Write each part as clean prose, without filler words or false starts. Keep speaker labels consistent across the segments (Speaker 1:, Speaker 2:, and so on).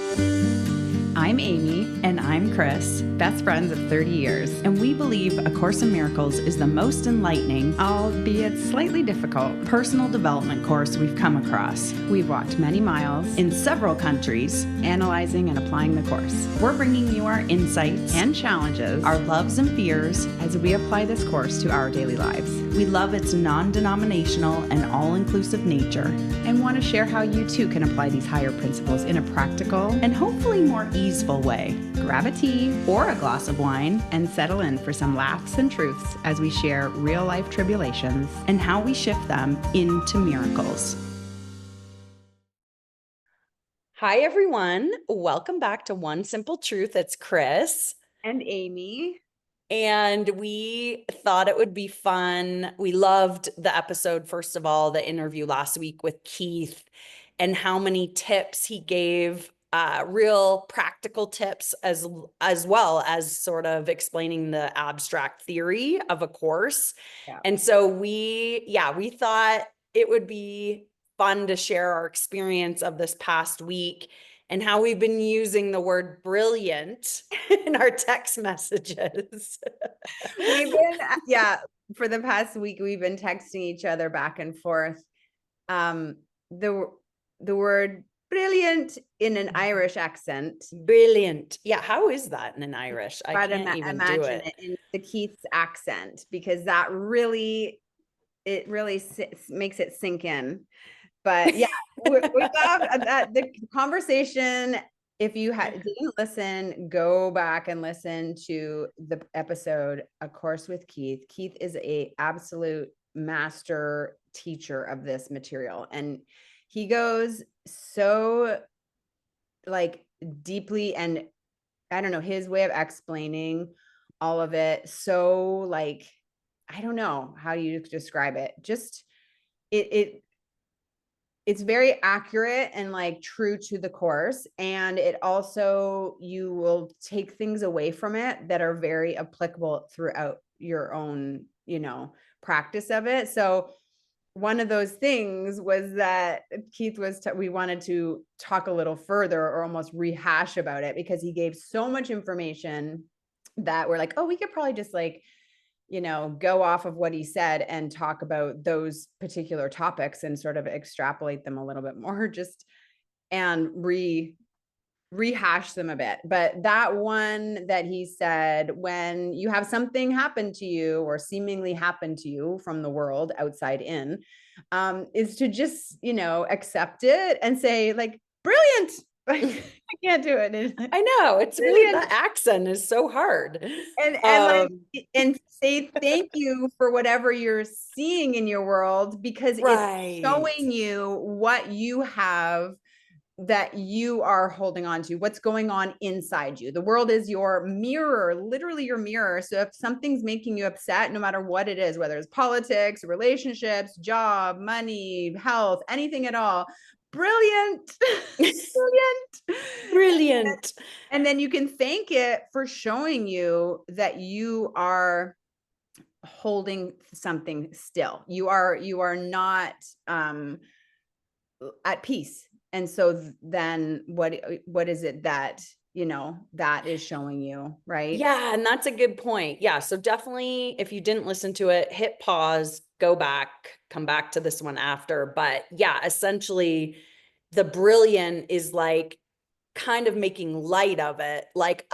Speaker 1: I'm Amy.
Speaker 2: And I'm Chris,
Speaker 1: Best friends of 30 years.
Speaker 2: and we believe A Course in Miracles is the most enlightening,
Speaker 1: Albeit slightly difficult,
Speaker 2: personal development course we've come across.
Speaker 1: we've walked many miles
Speaker 2: In several countries,
Speaker 1: analyzing and applying the course
Speaker 2: we're bringing you our insights,
Speaker 1: and challenges
Speaker 2: our loves and fears.
Speaker 1: as we apply this course to our daily lives
Speaker 2: We love its non-denominational and all-inclusive nature,
Speaker 1: and want to share how you too can apply these higher principles in a practical
Speaker 2: and hopefully more easeful way.
Speaker 1: grab a tea
Speaker 2: Or a glass of wine,
Speaker 1: and settle in for some laughs and truths as we share real life tribulations.
Speaker 2: and how we shift them into miracles. Hi, everyone. Welcome back to One Simple Truth. It's Chris.
Speaker 1: And Amy.
Speaker 2: And we thought it would be fun. We loved the episode, first of all, the interview last week with Keith and how many tips he gave, real practical tips as well as sort of explaining the abstract theory of a course.
Speaker 1: Yeah.
Speaker 2: And so we thought it would be fun to share our experience of this past week and how we've been using the word brilliant in our text messages.
Speaker 1: We've been, for the past week, we've been texting each other back and forth. The word brilliant in an Irish accent.
Speaker 2: Brilliant. Yeah. How is that in an Irish? I
Speaker 1: Try to
Speaker 2: can't even do
Speaker 1: imagine
Speaker 2: it.
Speaker 1: in the Keith's accent, because that really, makes it sink in. But yeah, we love that the conversation. If you didn't listen, go back and listen to the episode, A Course with Keith. Keith is a absolute master teacher of this material. And he goes so like deeply, and I don't know, his way of explaining all of it. So like, I don't know how you describe it. Just it's very accurate and like true to the course. And it also, you will take things away from it that are very applicable throughout your own, practice of it. So one of those things was that Keith we wanted to talk a little further or almost rehash about it, because he gave so much information that we're like, oh, we could probably just like, go off of what he said and talk about those particular topics and sort of extrapolate them a little bit more, just and rehash them a bit. But that one that he said, when you have something happen to you or seemingly happen to you from the world outside in, is to just, accept it and say like, brilliant. Like, I can't do it.
Speaker 2: I know, it's really, the accent is so hard.
Speaker 1: And say thank you for whatever you're seeing in your world, because
Speaker 2: Right.
Speaker 1: it's showing you what you have that you are holding on to, what's going on inside you. The world is your mirror, literally your mirror. So if something's making you upset, no matter what it is, whether it's politics, relationships, job, money, health, anything at all, brilliant.
Speaker 2: Brilliant.
Speaker 1: And then you can thank it for showing you that you are holding something still. You are not at peace. And so then what is it that, that is showing you, right?
Speaker 2: Yeah, and that's a good point. Yeah, so definitely, if you didn't listen to it, hit pause, go back, come back to this one after. But yeah, essentially, the brilliant is like kind of making light of it, like,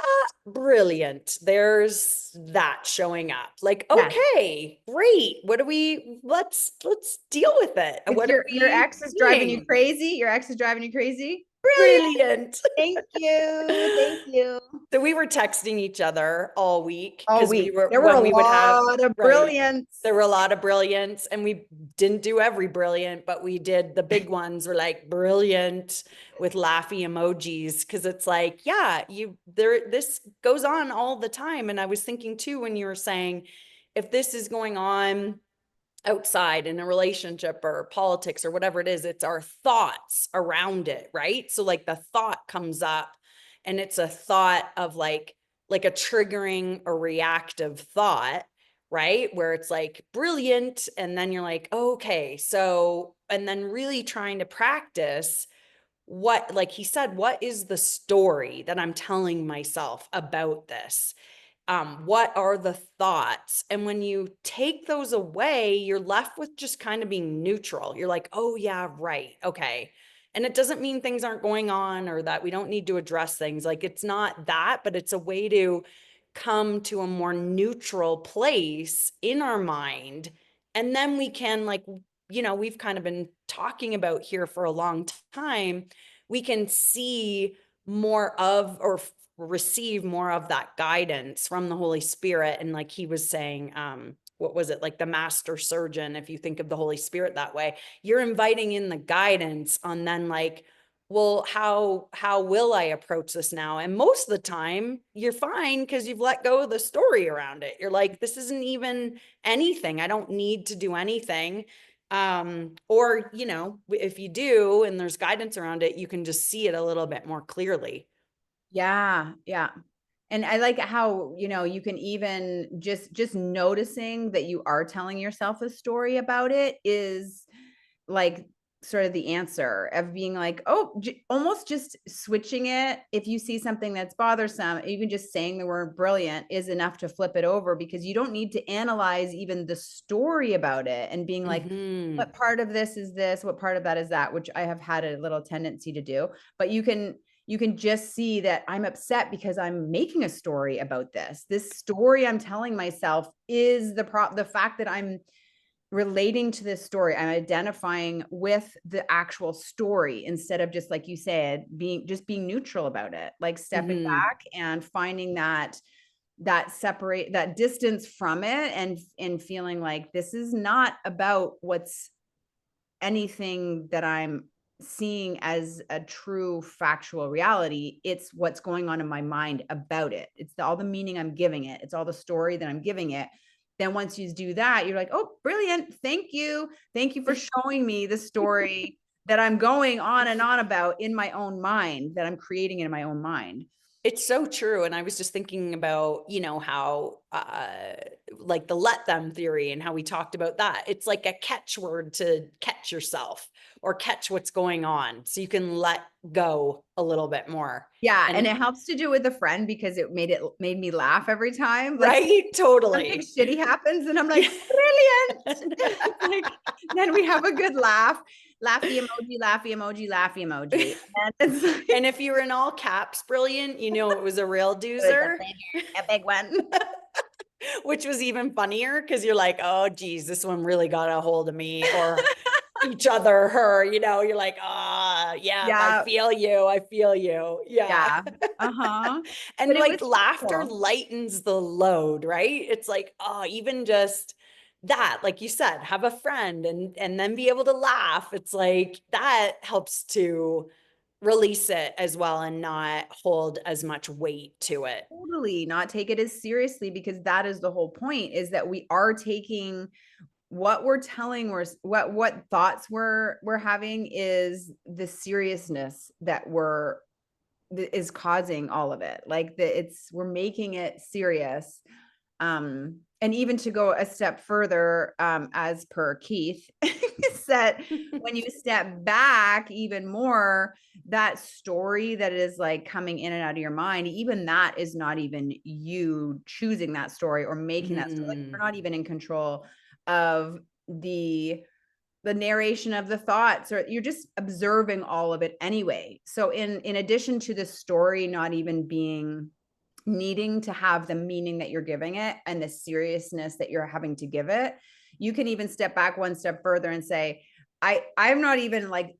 Speaker 2: brilliant. There's that showing up. Like,
Speaker 1: Yes.
Speaker 2: okay, great. What do we, let's deal with it. What
Speaker 1: Your ex is driving you crazy. Your ex is driving you crazy.
Speaker 2: Brilliant.
Speaker 1: Thank you. Thank you.
Speaker 2: So we were texting each other all week
Speaker 1: All
Speaker 2: because
Speaker 1: week. There were a lot of brilliance.
Speaker 2: There were a lot of brilliance, and we didn't do every brilliant, but we did the big ones were like brilliant with laughy emojis, because it's like, yeah, this goes on all the time. And I was thinking too, when you were saying, if this is going on outside in a relationship or politics or whatever it is, it's our thoughts around it, right? So like the thought comes up, and it's a thought of like a triggering or reactive thought, right? Where it's like brilliant. And then you're like, okay, so, and then really trying to practice what, like he said, what is the story that I'm telling myself about this? What are the thoughts? And when you take those away, you're left with just kind of being neutral. You're like, oh, yeah, right. Okay. And it doesn't mean things aren't going on or that we don't need to address things. Like it's not that, but it's a way to come to a more neutral place in our mind. And then we can, like, we've kind of been talking about here for a long time. We can see more of, or receive more of that guidance from the Holy Spirit. And like he was saying, what was it, like the master surgeon, if you think of the Holy Spirit that way, you're inviting in the guidance on then, like, well, how will I approach this now? And most of the time you're fine because you've let go of the story around it. You're like, this isn't even anything. I don't need to do anything. Or if you do and there's guidance around it, you can just see it a little bit more clearly.
Speaker 1: Yeah, yeah. And I like how, you can even just noticing that you are telling yourself a story about it is like sort of the answer of being like, oh, almost just switching it. If you see something that's bothersome, even just saying the word brilliant is enough to flip it over, because you don't need to analyze even the story about it and being like,
Speaker 2: Mm-hmm.
Speaker 1: what part of this is this? What part of that is that? Which I have had a little tendency to do. But you can just see that I'm upset because I'm making a story about this. This story I'm telling myself is the fact that I'm relating to this story. I'm identifying with the actual story instead of, just like you said, being neutral about it, like stepping
Speaker 2: Mm-hmm.
Speaker 1: back and finding that distance from it, and feeling like this is not about what's anything that I'm seeing as a true factual reality. It's what's going on in my mind about it. It's all the meaning I'm giving it. It's all the story that I'm giving it. Then once you do that, you're like, oh, brilliant. Thank you. Thank you for showing me the story that I'm going on and on about in my own mind, that I'm creating in my own mind.
Speaker 2: It's so true. And I was just thinking about, how like the let them theory and how we talked about that. It's like a catchword to catch yourself or catch what's going on so you can let go a little bit more.
Speaker 1: Yeah. And
Speaker 2: And
Speaker 1: it helps to do with a friend, because it made me laugh every time. Like,
Speaker 2: right,
Speaker 1: something
Speaker 2: totally.
Speaker 1: shitty happens and I'm like,
Speaker 2: Yeah.
Speaker 1: brilliant. Like, then we have a good laugh. Laughy emoji, laughy emoji, laughy emoji. And it's like,
Speaker 2: And if you were in all caps, brilliant, it was a real
Speaker 1: it was
Speaker 2: doozer.
Speaker 1: a big one.
Speaker 2: Which was even funnier because you're like, oh, geez, this one really got a hold of me, or each other, her, you're like, ah, yeah, I
Speaker 1: Yeah.
Speaker 2: feel you. I feel you. Yeah.
Speaker 1: Yeah. Uh-huh.
Speaker 2: And
Speaker 1: But it
Speaker 2: like
Speaker 1: was
Speaker 2: laughter
Speaker 1: cool.
Speaker 2: lightens the load, right? It's like, oh, even just that, like you said, have a friend and then be able to laugh. It's like that helps to release it as well and not hold as much weight to it.
Speaker 1: Totally not take it as seriously, because that is the whole point, is that we are taking what we're telling, or what thoughts we're having, is the seriousness is causing all of it. Like, we're making it serious. And even to go a step further, as per Keith, is that when you step back even more, that story that is like coming in and out of your mind, even that is not even you choosing that story or making that story. Like, you're
Speaker 2: Mm.
Speaker 1: not even in control of the narration of the thoughts, or you're just observing all of it anyway. So in addition to the story not even being needing to have the meaning that you're giving it and the seriousness that you're having to give it, you can even step back one step further and say, I'm not even like,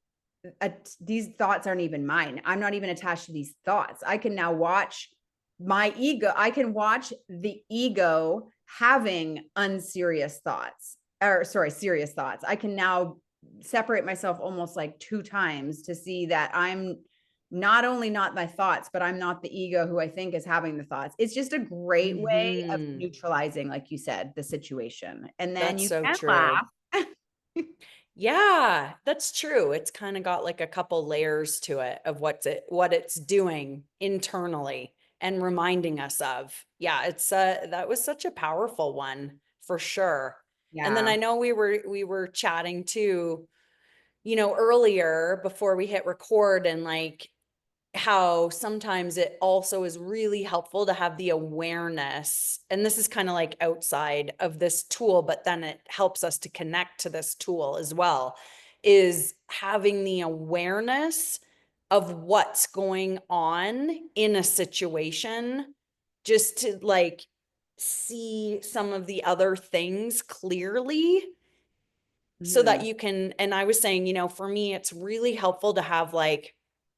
Speaker 1: these thoughts aren't even mine. I'm not even attached to these thoughts. I can now watch my ego. I can watch the ego having unserious thoughts, or sorry, serious thoughts. I can now separate myself almost like two times to see that I'm not only not my thoughts, but I'm not the ego who I think is having the thoughts. It's just a great way of
Speaker 2: Mhm.
Speaker 1: neutralizing, like you said, the situation. And then
Speaker 2: That's
Speaker 1: you
Speaker 2: so
Speaker 1: can
Speaker 2: true.
Speaker 1: laugh.
Speaker 2: Yeah, that's true. It's kind of got like a couple layers to it of what it's doing internally and reminding us of. Yeah, it's that was such a powerful one for sure. And then
Speaker 1: Yeah.
Speaker 2: I know we were chatting too earlier before we hit record, and like how sometimes it also is really helpful to have the awareness. And this is kind of like outside of this tool, but then it helps us to connect to this tool as well, is having the awareness of what's going on in a situation, just to like see some of the other things clearly, so that
Speaker 1: Mhm.
Speaker 2: you can, and I was saying, for me, it's really helpful to have like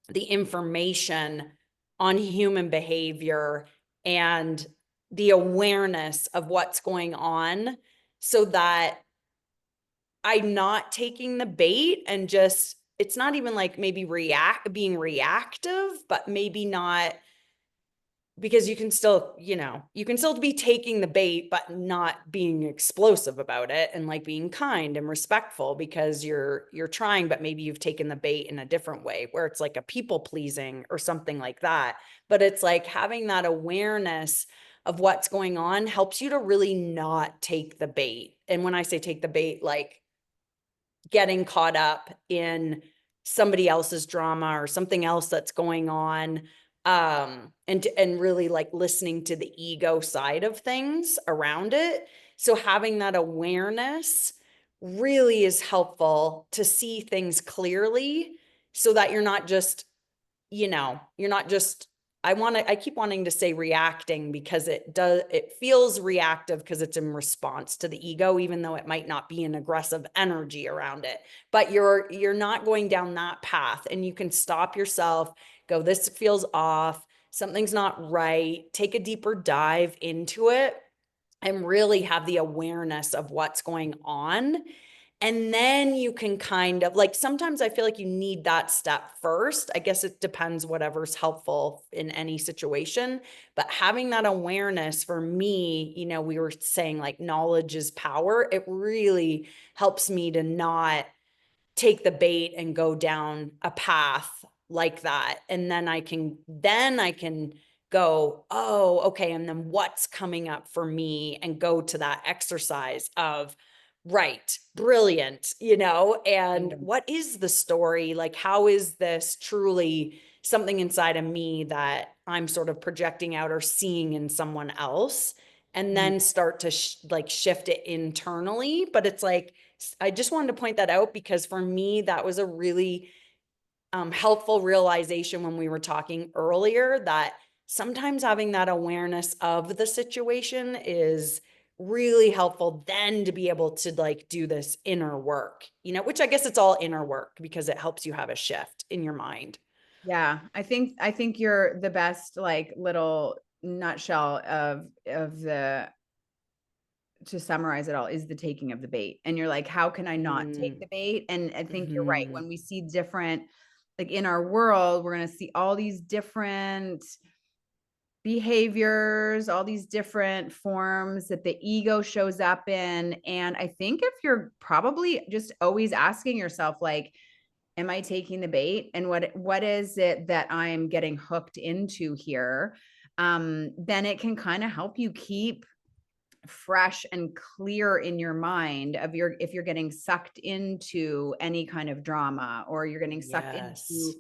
Speaker 2: the information on human behavior and the awareness of what's going on, so that I'm not taking the bait and just, it's not even like maybe being reactive, but maybe not, because you can still be taking the bait but not being explosive about it, and like being kind and respectful, because you're trying, but maybe you've taken the bait in a different way where it's like a people pleasing or something like that. But it's like having that awareness of what's going on helps you to really not take the bait. And when I say take the bait, like getting caught up in somebody else's drama or something else that's going on, and really like listening to the ego side of things around it. So having that awareness really is helpful to see things clearly, so that you're not just, I keep wanting to say reacting, because it feels reactive because it's in response to the ego, even though it might not be an aggressive energy around it. But you're not going down that path, and you can stop yourself, go, this feels off, something's not right, take a deeper dive into it, and really have the awareness of what's going on. And then you can kind of like, sometimes I feel like you need that step first. I guess it depends, whatever's helpful in any situation. But having that awareness, for me, we were saying like knowledge is power. It really helps me to not take the bait and go down a path like that. And then I can go, oh, okay, and then what's coming up for me, and go to that exercise of, right, brilliant, and
Speaker 1: Yeah.
Speaker 2: what is the story, like how is this truly something inside of me that I'm sort of projecting out or seeing in someone else, and
Speaker 1: Mhm.
Speaker 2: then start to like shift it internally. But it's like, I just wanted to point that out, because for me, that was a really helpful realization when we were talking earlier, that sometimes having that awareness of the situation is really helpful, then to be able to like do this inner work, which I guess it's all inner work, because it helps you have a shift in your mind.
Speaker 1: Yeah, I think you're the best like little nutshell of the to summarize it all is the taking of the bait. And you're like, how can I not take
Speaker 2: Mm,
Speaker 1: the bait? And I think you're right.
Speaker 2: mhm.
Speaker 1: When we see different, like in our world, we're going to see all these different behaviors, all these different forms that the ego shows up in. And I think if you're probably just always asking yourself, like, am I taking the bait? And what is it that I'm getting hooked into here? Then it can kind of help you keep fresh and clear in your mind of your if you're getting sucked into any kind of drama or you're getting sucked
Speaker 2: Yes.
Speaker 1: into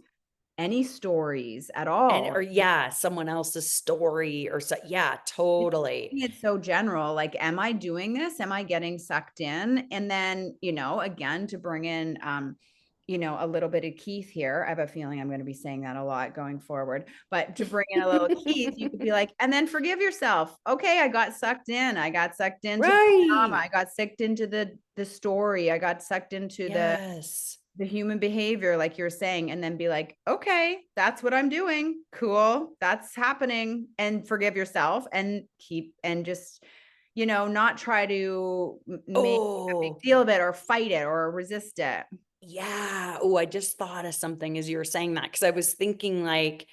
Speaker 1: any stories at
Speaker 2: And,
Speaker 1: all.
Speaker 2: or yeah, someone else's story, or so, yeah, totally.
Speaker 1: It's so general, like, am I doing this? Am I getting sucked in? And then, again, to bring in, a little bit of Keith here. I have a feeling I'm going to be saying that a lot going forward. But to bring in a little Keith, you could be like, and then forgive yourself. Okay, I got sucked in. I got sucked into the drama.
Speaker 2: Right.
Speaker 1: I got sucked into the story. I got sucked into
Speaker 2: Yes.
Speaker 1: the human behavior, like you're saying, and then be like, okay, that's what I'm doing. Cool. That's happening. And forgive yourself and just, not try to make a big
Speaker 2: Oh,
Speaker 1: deal of it or fight it or resist it.
Speaker 2: yeah. Oh, I just thought of something as you were saying that, because I was thinking like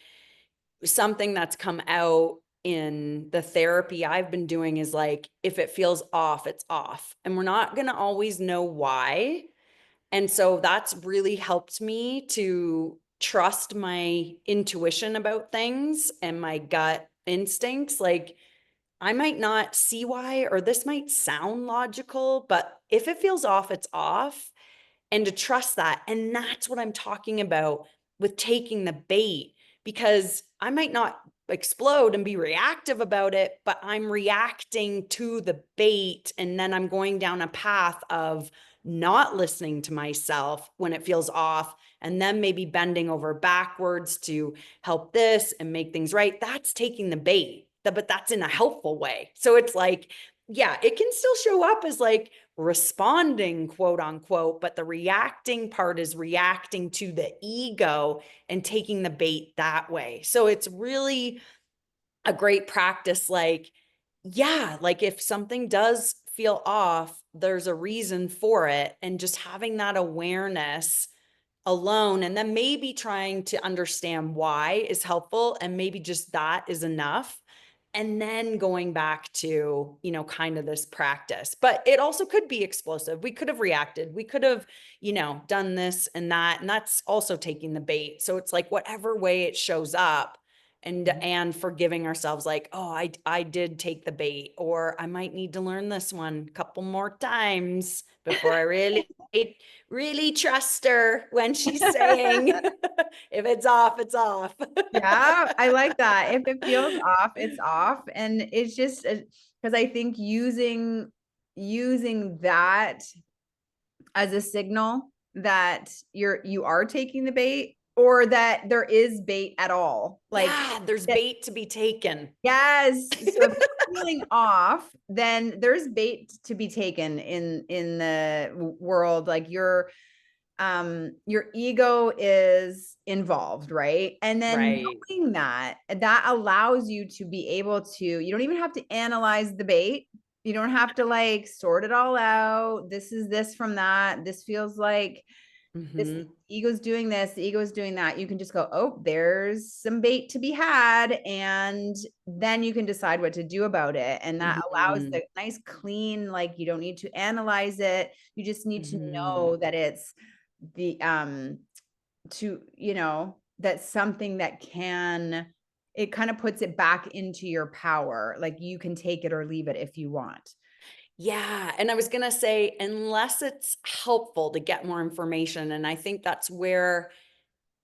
Speaker 2: something that's come out in the therapy I've been doing is like, if it feels off, it's off. And we're not going to always know why. And so that's really helped me to trust my intuition about things and my gut instincts. Like, I might not see why, or this might sound logical, but if it feels off, it's off. and to trust that. And that's what I'm talking about with taking the bait, because I might not explode and be reactive about it, but I'm reacting to the bait. And then I'm going down a path of not listening to myself when it feels off, and then maybe bending over backwards to help this and make things right. That's taking the bait, but that's in a helpful way. So it's like, yeah, it can still show up as like responding, quote unquote, but the reacting part is reacting to the ego and taking the bait that way. So it's really a great practice. Like, yeah, like if something does feel off, there's a reason for it. And just having that awareness alone, and then maybe trying to understand why is helpful, and maybe just that is enough, and then going back to, you know, kind of this practice. But it also could be explosive. We could have reacted, we could have, you know, done this and that, and that's also taking the bait. So it's like whatever way it shows up, and forgiving ourselves, like, oh, I did take the bait, or I might need to learn this one a couple more times before I really trust her when she's saying, if it's off, it's off.
Speaker 1: Yeah, I like that. If it feels off, it's off. And it's just because I think using that as a signal that you are taking the bait, or that there is bait at all. Like
Speaker 2: Yeah, there's
Speaker 1: that,
Speaker 2: bait to be taken.
Speaker 1: yes. So if you're feeling off, then there's bait to be taken in the world. Like your ego is involved, right? And then
Speaker 2: Right.
Speaker 1: knowing that allows you to be able to, you don't even have to analyze the bait. You don't have to like sort it all out. This is this from that. This feels like this
Speaker 2: Mm-hmm.
Speaker 1: ego's doing this, the ego's doing that. You can just go, oh, there's some bait to be had. And then you can decide what to do about it. And that allows
Speaker 2: Mm-hmm.
Speaker 1: the nice, clean, like you don't need to analyze it. You just need to
Speaker 2: Mm-hmm.
Speaker 1: know that it's the to, you know, that's something that can, it kind of puts it back into your power. Like you can take it or leave it if you want.
Speaker 2: Yeah. And I was going to say, unless it's helpful to get more information. And I think that's where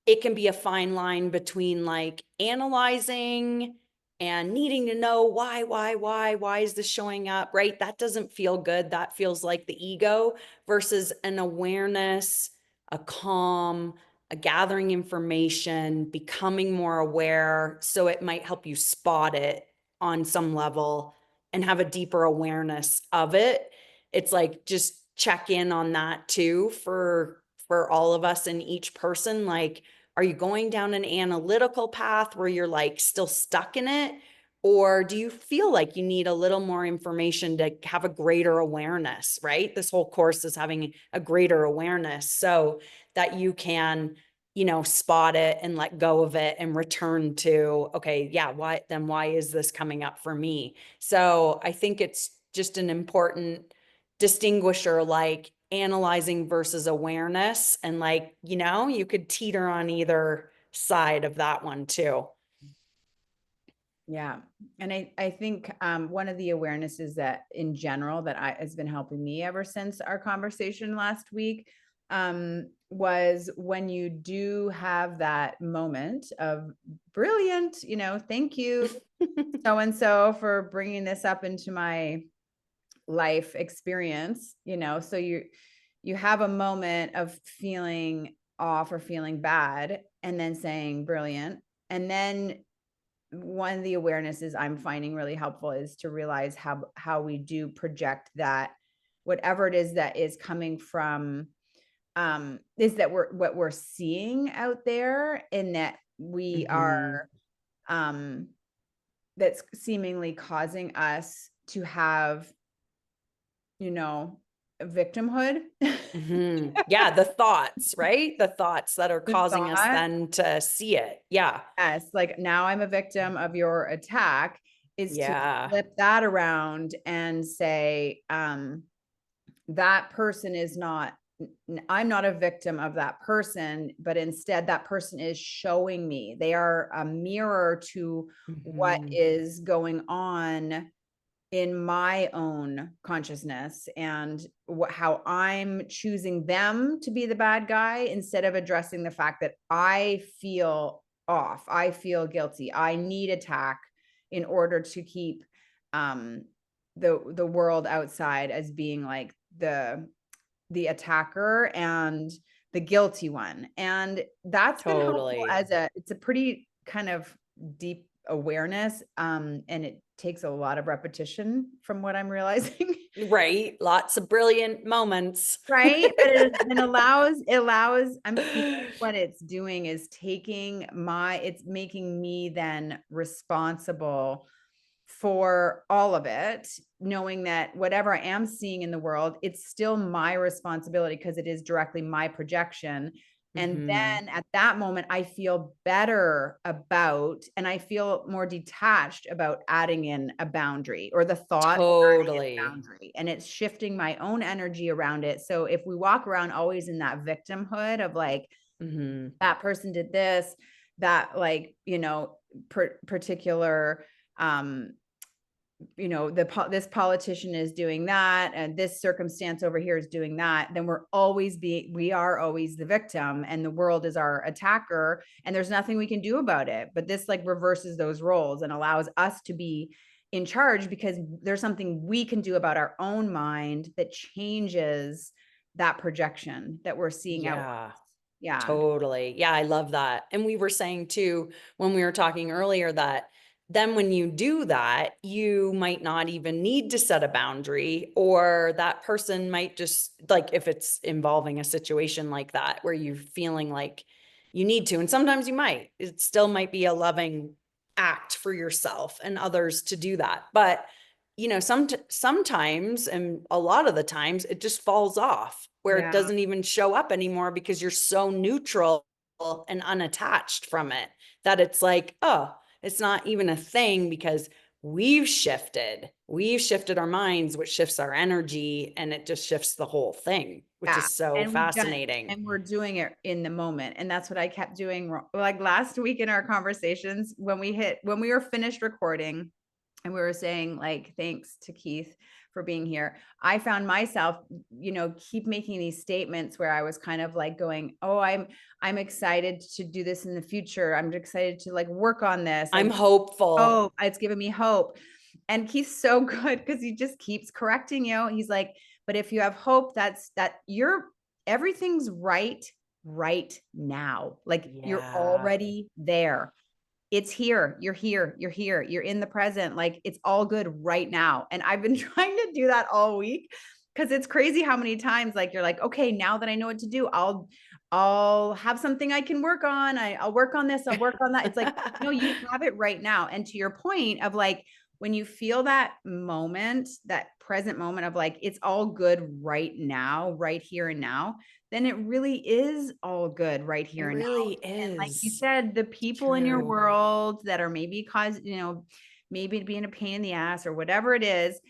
Speaker 2: it can be a fine line between like analyzing and needing to know why is this showing up, right? That doesn't feel good. That feels like the ego, versus an awareness, a calm, a gathering information, becoming more aware. So it might help you spot it on some level and have a deeper awareness of it. It's like just check in on that too for all of us and each person. Like, are you going down an analytical path where you're like still stuck in it? Or do you feel like you need a little more information to have a greater awareness, right? This whole course is having a greater awareness so that you can, you know, spot it and let go of it and return to, okay, yeah, why is this coming up for me? So I think it's just an important distinguisher, like analyzing versus awareness. And like, you know, you could teeter on either side of that one too.
Speaker 1: Yeah. And I think one of the awarenesses that in general that has been helping me ever since our conversation last week was when you do have that moment of brilliant, you know, thank you so and so for bringing this up into my life experience, you know. So you have a moment of feeling off or feeling bad and then saying brilliant. And then one of the awarenesses I'm finding really helpful is to realize how we do project that whatever it is that is coming from is that what we're seeing out there, and that we
Speaker 2: Mm-hmm.
Speaker 1: are that's seemingly causing us to have, you know, victimhood.
Speaker 2: Mm-hmm. Yeah, the thoughts, right? The thoughts that are
Speaker 1: The
Speaker 2: causing us
Speaker 1: thought,
Speaker 2: then to see it. Yeah.
Speaker 1: yes, like now I'm a victim of your attack, is to
Speaker 2: Yeah.
Speaker 1: flip that around and say, that person is not, I'm not a victim of that person, but instead that person is showing me. They are a mirror to what
Speaker 2: Mm-hmm.
Speaker 1: is going on in my own consciousness and how I'm choosing them to be the bad guy instead of addressing the fact that I feel off. I feel guilty. I need attack in order to keep the world outside as being like the attacker and the guilty one. And that's been helpful
Speaker 2: Totally.
Speaker 1: as it's a pretty kind of deep awareness. And it takes a lot of repetition from what I'm realizing.
Speaker 2: Right. Lots of brilliant moments.
Speaker 1: Right. But it allows, I'm feeling what it's doing is it's making me then responsible for all of it, knowing that whatever I am seeing in the world, it's still my responsibility because it is directly my projection. And
Speaker 2: Mhm.
Speaker 1: then at that moment, I feel better about, and I feel more detached about adding in a boundary or the thought of adding in a
Speaker 2: Totally.
Speaker 1: boundary. And it's shifting my own energy around it. So if we walk around always in that victimhood of like,
Speaker 2: Mhm.
Speaker 1: that person did this, that like, particular, um, this politician is doing that and this circumstance over here is doing that, then we are always the victim and the world is our attacker and there's nothing we can do about it. But this like reverses those roles and allows us to be in charge because there's something we can do about our own mind that changes that projection that we're seeing out.
Speaker 2: Yeah.
Speaker 1: Yeah.
Speaker 2: Totally. Yeah, I love that. And we were saying too, when we were talking earlier, that then when you do that, you might not even need to set a boundary, or that person might just, like, if it's involving a situation like that where you're feeling like you need to, and sometimes you might, it still might be a loving act for yourself and others to do that. But sometimes, and a lot of the times, it just falls off where it
Speaker 1: Yeah.
Speaker 2: doesn't even show up anymore because you're so neutral and unattached from it that it's like, oh, it's not even a thing because we've shifted our minds, which shifts our energy, and it just shifts the whole thing, which
Speaker 1: Yeah.
Speaker 2: is so
Speaker 1: And we've done,
Speaker 2: fascinating.
Speaker 1: and we're doing it in the moment. And that's what I kept doing. Like last week in our conversations, when we were finished recording and we were saying like, thanks to Keith for being here. I found myself, keep making these statements where I was kind of like going, oh, I'm excited to do this in the future. I'm excited to like work on this.
Speaker 2: I'm hopeful.
Speaker 1: Oh, it's given me hope. And Keith's so good because he just keeps correcting you. He's like, but if you have hope, everything's right now. Like you're
Speaker 2: Yeah.
Speaker 1: already there. It's here. You're here. You're here. You're in the present. Like it's all good right now. And I've been trying to do that all week because it's crazy how many times like you're like, okay, now that I know what to do, I'll have something I can work on. I'll work on this. I'll work on that. It's like, no, you have it right now. And to your point of like, when you feel that moment, that present moment of like, it's all good right now, right here and now, then it really is all good right
Speaker 2: It
Speaker 1: here and now.
Speaker 2: really
Speaker 1: And like you
Speaker 2: is.
Speaker 1: said, the
Speaker 2: It's
Speaker 1: people in your
Speaker 2: true.
Speaker 1: world that are maybe being a pain in the ass or whatever it is,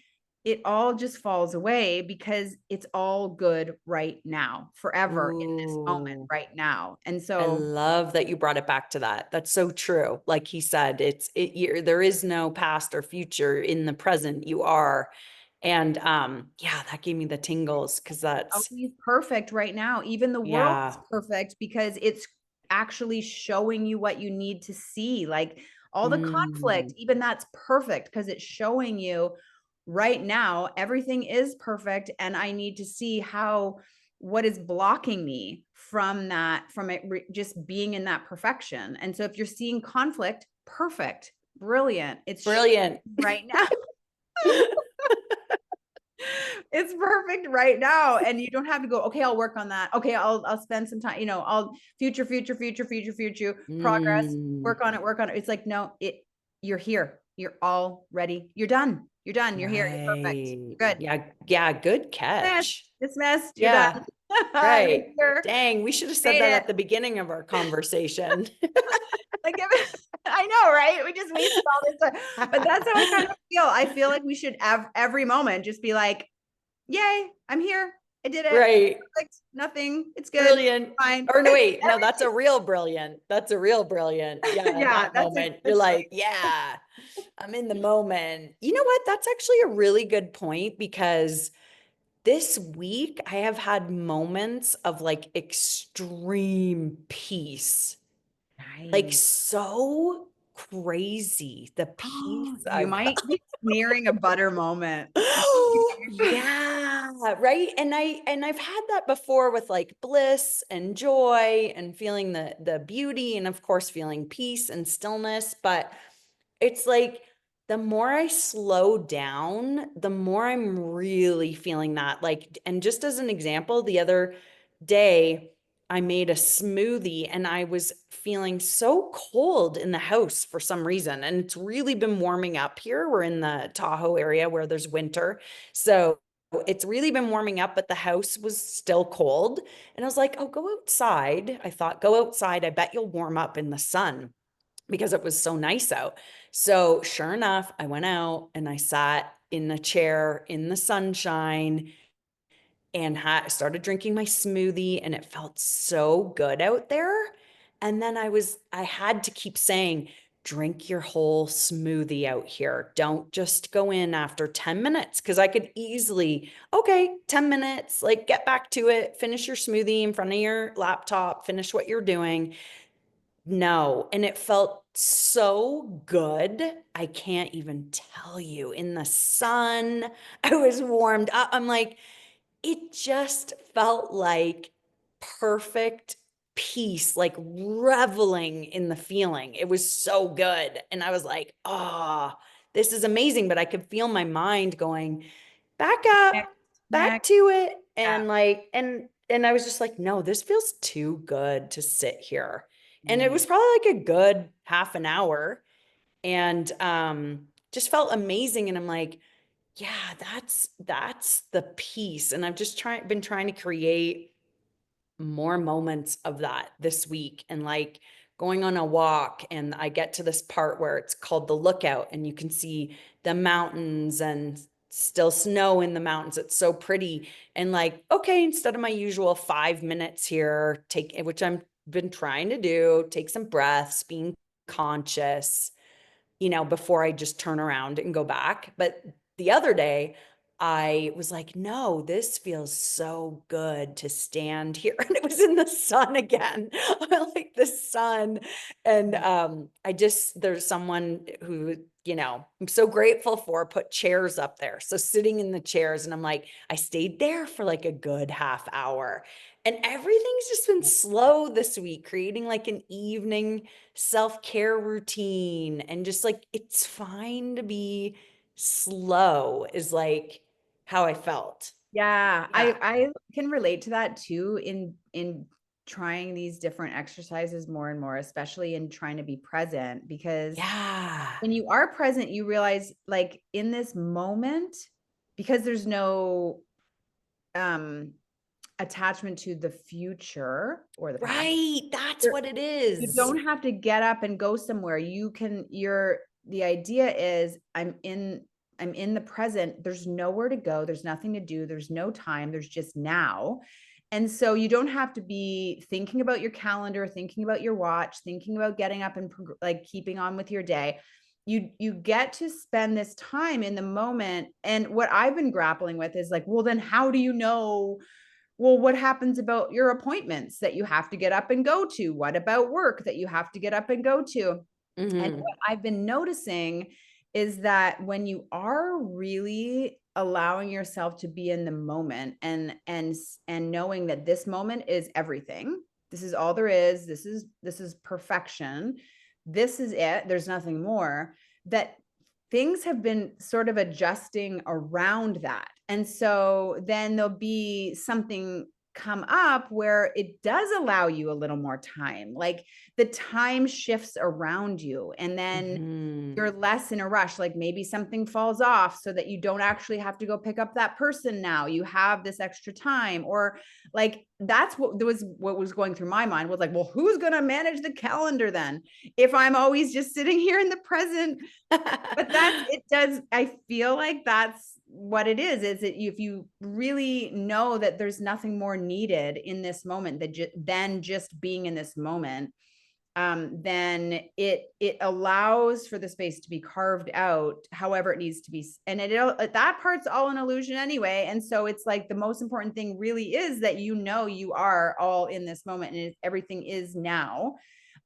Speaker 1: it all just falls away because it's all good right now, forever in this moment
Speaker 2: Ooh.
Speaker 1: right now. And
Speaker 2: I
Speaker 1: so
Speaker 2: love that you brought it back to that. That's so true. Like he said, there is no past or future in the present. You are. And yeah, that gave me the tingles because that's,
Speaker 1: always perfect right now. Even the world is
Speaker 2: yeah.
Speaker 1: perfect because it's actually showing you what you need to see. Like all the conflict,
Speaker 2: Mm,
Speaker 1: even that's perfect because it's showing you right now everything is perfect. And I need to see what is blocking me from just being in that perfection. And so if you're seeing conflict, perfect, brilliant. It's
Speaker 2: brilliant.
Speaker 1: right now. It's perfect right now. And you don't have to go, okay, I'll work on that. Okay, I'll spend some time, I'll future progress,
Speaker 2: Mm,
Speaker 1: work on it. It's like, no, you're here. You're all ready. You're done. You're done. You're here. You're perfect.
Speaker 2: right.
Speaker 1: You're good.
Speaker 2: Yeah. Yeah. Good
Speaker 1: Dismissed.
Speaker 2: catch.
Speaker 1: Dismissed. You're done.
Speaker 2: Yeah.
Speaker 1: You're
Speaker 2: Right.
Speaker 1: here.
Speaker 2: Dang, we should have said
Speaker 1: Made
Speaker 2: that
Speaker 1: it.
Speaker 2: at the beginning of our conversation.
Speaker 1: Like I know, right? We just wasted all this time. But that's how I kind of feel. I feel like we should have every moment just be like, yay, I'm here. I did it.
Speaker 2: Right.
Speaker 1: Perfect. Nothing. It's good.
Speaker 2: Brilliant.
Speaker 1: Fine.
Speaker 2: Or no, wait, no, that's a real brilliant. That's a real brilliant. Yeah, in
Speaker 1: Yeah,
Speaker 2: that moment, you're
Speaker 1: that's
Speaker 2: like, yeah, I'm in the moment. You know what? That's actually a really good point because this week I have had moments of like extreme peace, like
Speaker 1: nice.
Speaker 2: so crazy. The peace
Speaker 1: You
Speaker 2: I've
Speaker 1: might be nearing a butter moment.
Speaker 2: yeah, right. And I've had that before with like bliss and joy and feeling the beauty and of course feeling peace and stillness, but it's like the more I slow down, the more I'm really feeling that. Like, and just as an example, the other day I made a smoothie and I was feeling so cold in the house for some reason. And it's really been warming up here. We're in the Tahoe area where there's winter. So it's really been warming up, but the house was still cold. And I was like, oh, go outside. I thought, go outside. I bet you'll warm up in the sun because it was so nice out. So sure enough, I went out and I sat in the chair in the sunshine and started drinking my smoothie and it felt so good out there. And then I had to keep saying, drink your whole smoothie out here. Don't just go in after 10 minutes because I could easily, okay, 10 minutes, like get back to it, finish your smoothie in front of your laptop, finish what you're doing. No, and it felt so good. I can't even tell you. In the sun, I was warmed up. I'm like, it just felt like perfect peace, like reveling in the feeling. It was so good. And I was like, oh, this is amazing. But I could feel my mind going, back up,
Speaker 1: Next,
Speaker 2: back
Speaker 1: next.
Speaker 2: to it.
Speaker 1: Yeah.
Speaker 2: And like, and I was just like, no, this feels too good to sit here. And it
Speaker 1: Nice.
Speaker 2: was probably like a good half an hour and just felt amazing. And I'm like, yeah, that's the piece. And I've just been trying to create more moments of that this week and like going on a walk and I get to this part where it's called the lookout and you can see the mountains and still snow in the mountains. It's so pretty. And like, okay, instead of my usual 5 minutes here, take which I'm been trying to do, take some breaths, being conscious, before I just turn around and go back. But the other day, I was like, no, this feels so good to stand here. And it was in the sun again. I like the sun. And there's someone who, I'm so grateful for, put chairs up there. So sitting in the chairs, and I'm like, I stayed there for like a good half hour. And everything's just been slow this week, creating like an evening self-care routine and just like it's fine to be slow is like how I felt.
Speaker 1: Yeah,
Speaker 2: Yeah.
Speaker 1: I can relate to that too in trying these different exercises more and more, especially in trying to be present because
Speaker 2: Yeah.
Speaker 1: when you are present, you realize like in this moment, because there's no um attachment to the future or the past,
Speaker 2: Right. That's
Speaker 1: you're-
Speaker 2: what it
Speaker 1: you
Speaker 2: is.
Speaker 1: don't have to get up and go somewhere. The idea is I'm in the present. There's nowhere to go. There's nothing to do. There's no time. There's just now. And so you don't have to be thinking about your calendar, thinking about your watch, thinking about getting up and like keeping on with your day. You get to spend this time in the moment. And what I've been grappling with is like, well, then how do you know, well, what happens about your appointments that you have to get up and go to? What about work that you have to get up and go to? And
Speaker 2: Mm-hmm.
Speaker 1: what I've been noticing is that when you are really allowing yourself to be in the moment and knowing that this moment is everything, this is all there is, this is perfection, this is it, there's nothing more, that things have been sort of adjusting around that. And so then there'll be something come up where it does allow you a little more time. Like the time shifts around you and then
Speaker 2: Mm-hmm.
Speaker 1: you're less in a rush. Like maybe something falls off so that you don't actually have to go pick up that person now. You have this extra time. Or like that's what was going through my mind was like, well, who's going to manage the calendar then if I'm always just sitting here in the present? But I feel like what it is that if you really know that there's nothing more needed in this moment than just being in this moment, then it allows for the space to be carved out however it needs to be. And that part's all an illusion anyway. And so it's like the most important thing really is that you are all in this moment and everything is now.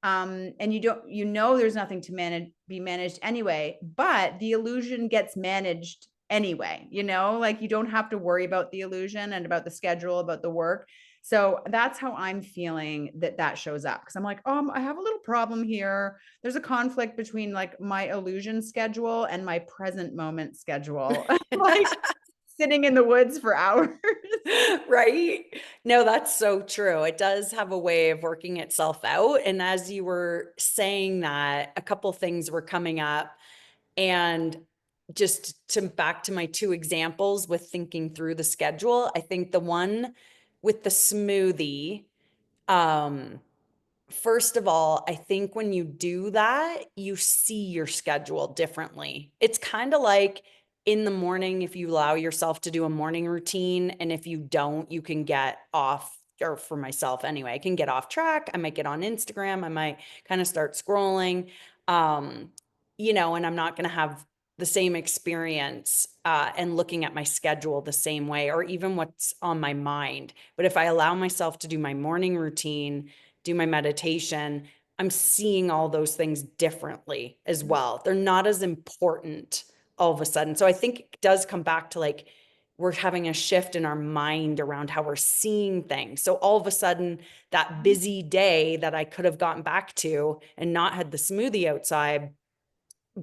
Speaker 1: And there's nothing to be managed anyway, but the illusion gets managed anyway, like you don't have to worry about the illusion and about the schedule, about the work. So that's how I'm feeling that shows up. Cause I'm like, I have a little problem here. There's a conflict between like my illusion schedule and my present moment schedule, like sitting in the woods for hours.
Speaker 2: Right? No, that's so true. It does have a way of working itself out. And as you were saying that, a couple things were coming up. And just to back to my two examples with thinking through the schedule, I think the one with the smoothie, um, first of all, I think when you do that, you see your schedule differently. It's kind of like in the morning, if you allow yourself to do a morning routine, and if you don't, you can get off, or for myself anyway, I can get off track. I might get on Instagram. I might kind of start scrolling, and I'm not going to have the same experience and looking at my schedule the same way, or even what's on my mind. But if I allow myself to do my morning routine, do my meditation, I'm seeing all those things differently as well. They're not as important all of a sudden. So I think it does come back to like, we're having a shift in our mind around how we're seeing things. So all of a sudden, that busy day that I could have gotten back to and not had the smoothie outside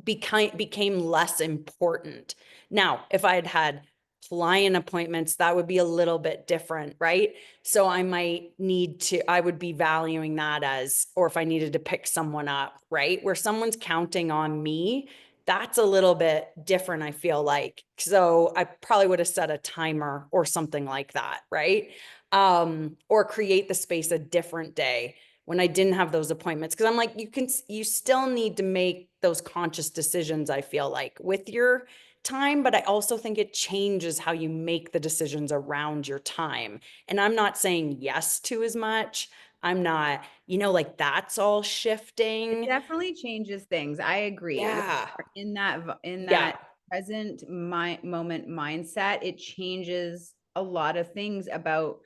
Speaker 2: became less important. Now, if I had had client appointments, that would be a little bit different, right? So I would be valuing that as, or if I needed to pick someone up, right? Where someone's counting on me, that's a little bit different, I feel like. So I probably would have set a timer or something like that, right? Or create the space a different day when I didn't have those appointments. Cause I'm like, you still need to make those conscious decisions, I feel like, with your time, but I also think it changes how you make the decisions around your time. And I'm not saying yes to as much. I'm not, like that's all
Speaker 1: It
Speaker 2: shifting.
Speaker 1: definitely changes things. I agree. When
Speaker 2: Yeah.
Speaker 1: you're in
Speaker 2: Yeah.
Speaker 1: that present moment mindset, it changes a lot of things about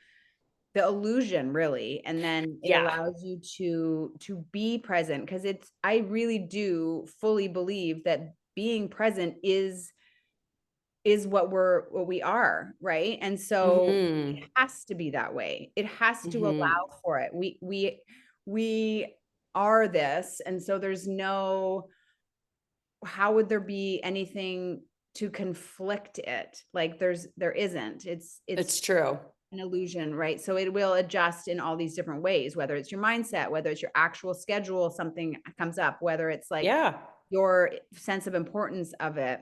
Speaker 1: the illusion, really. And then it
Speaker 2: Yeah.
Speaker 1: allows you to be present, because I really do fully believe that being present is what we are, right? And so it
Speaker 2: Mm-hmm.
Speaker 1: has to be that way. It has to
Speaker 2: Mm-hmm.
Speaker 1: allow for it. We are this, and so there's no, how would there be anything to conflict it? Like there isn't. It's
Speaker 2: It's true.
Speaker 1: an illusion, right? So it will adjust in all these different ways, whether it's your mindset, whether it's your actual schedule, something comes up, whether it's like
Speaker 2: Yeah.
Speaker 1: your sense of importance of it.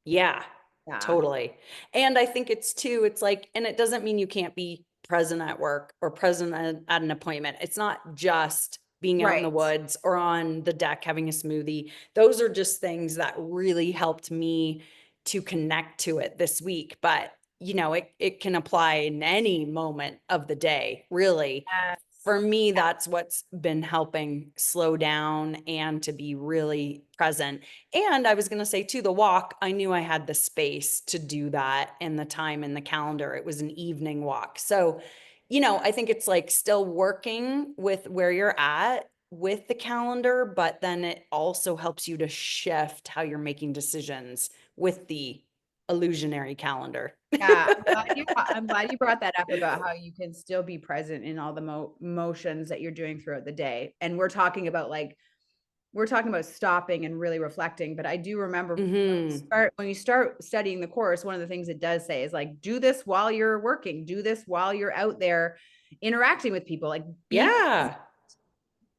Speaker 2: Yeah,
Speaker 1: Yeah.
Speaker 2: totally. And I think it's like, and it doesn't mean you can't be present at work or present at an appointment. It's not just being out in the
Speaker 1: Right.
Speaker 2: woods or on the deck having a smoothie. Those are just things that really helped me to connect to it this week. But it can apply in any moment of the day, really.
Speaker 1: Yes.
Speaker 2: For me, that's what's been helping slow down and to be really present. And I was going to say too, the walk, I knew I had the space to do that and the time in the calendar. It was an evening walk. So, I think it's like still working with where you're at with the calendar, but then it also helps you to shift how you're making decisions with the illusionary calendar.
Speaker 1: Yeah, I'm glad you brought that up about how you can still be present in all the motions that you're doing throughout the day. And we're talking about stopping and really reflecting. But I do remember
Speaker 2: Hmm.
Speaker 1: when you start studying the course, one of the things it does say is like, do this while you're working, do this while you're out there interacting with people, like be,
Speaker 2: Yeah.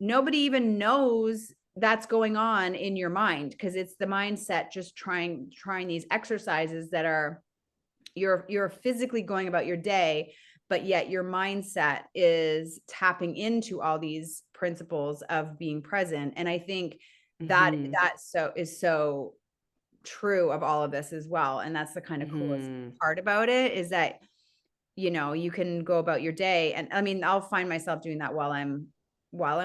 Speaker 1: nobody even knows that's going on in your mind, because it's the mindset just trying these exercises that are, you're physically going about your day, but yet your mindset is tapping into all these principles of being present. And I think that
Speaker 2: Hmm.
Speaker 1: is so true of all of this as well. And that's the kind of coolest
Speaker 2: Mhm.
Speaker 1: part about it, is that, you know, you can go about your day. And I mean, I'll find myself doing that while I'm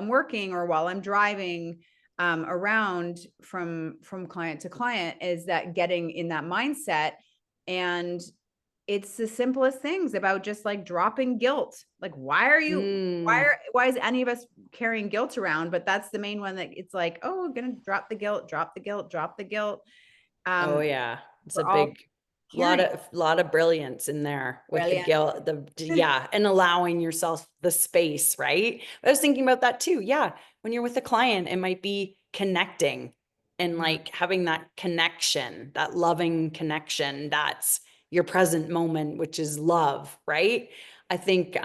Speaker 1: working or while I'm driving around from client to client, is that getting in that mindset. And it's the simplest things about just like dropping guilt. Like,
Speaker 2: Mm.
Speaker 1: why is any of us carrying guilt around? But that's the main one, that it's like, oh, we're gonna drop the guilt, drop the guilt, drop the guilt.
Speaker 2: Oh
Speaker 1: Um,
Speaker 2: yeah. It's a
Speaker 1: we're all
Speaker 2: big lot
Speaker 1: carrying
Speaker 2: of lot of brilliance in there with the
Speaker 1: brilliant.
Speaker 2: guilt, yeah, and allowing yourself the space, right? I was thinking about that too. Yeah. When you're with a client, it might be connecting and
Speaker 1: Mhm.
Speaker 2: like having that connection, that loving connection. That's your present moment, which is love, right? I think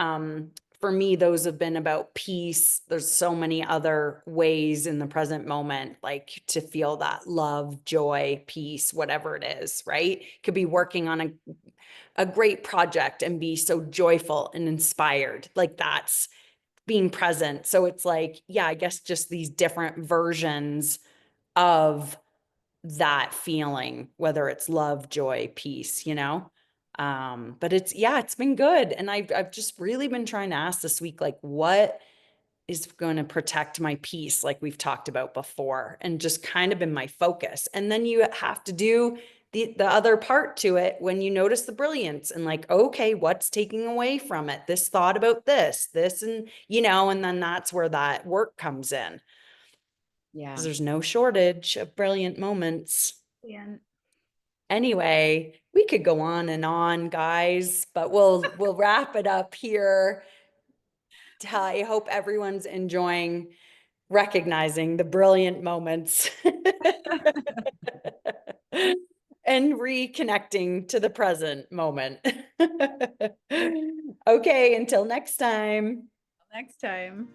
Speaker 2: for me, those have been about peace. There's so many other ways in the present moment, like to feel that love, joy, peace, whatever it is, right? Could be working on a great project and be so joyful and inspired. Like that's being present. So it's like, yeah, I guess just these different versions of that feeling, whether it's love, joy, peace, you know? But it's, yeah, it's been good. And I've just really been trying to ask this week, like, what is going to protect my peace, like we've talked about before, and just kind of been my focus. And then you have to do the other part to it when you notice the brilliance and like, okay, what's taking away from it? This thought about this, and you know, and then that's where that work comes in.
Speaker 1: Yeah.
Speaker 2: Because there's no shortage of brilliant moments.
Speaker 1: Yeah.
Speaker 2: Anyway, we could go on, guys, but we'll wrap it up here. I hope everyone's enjoying recognizing the brilliant moments and reconnecting to the present moment. Okay, until next time.
Speaker 1: Next time.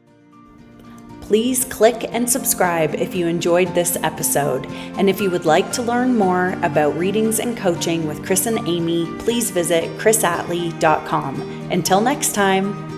Speaker 2: Please click and subscribe if you enjoyed this episode. And if you would like to learn more about readings and coaching with Chris and Amy, please visit chrisatley.com. Until next time.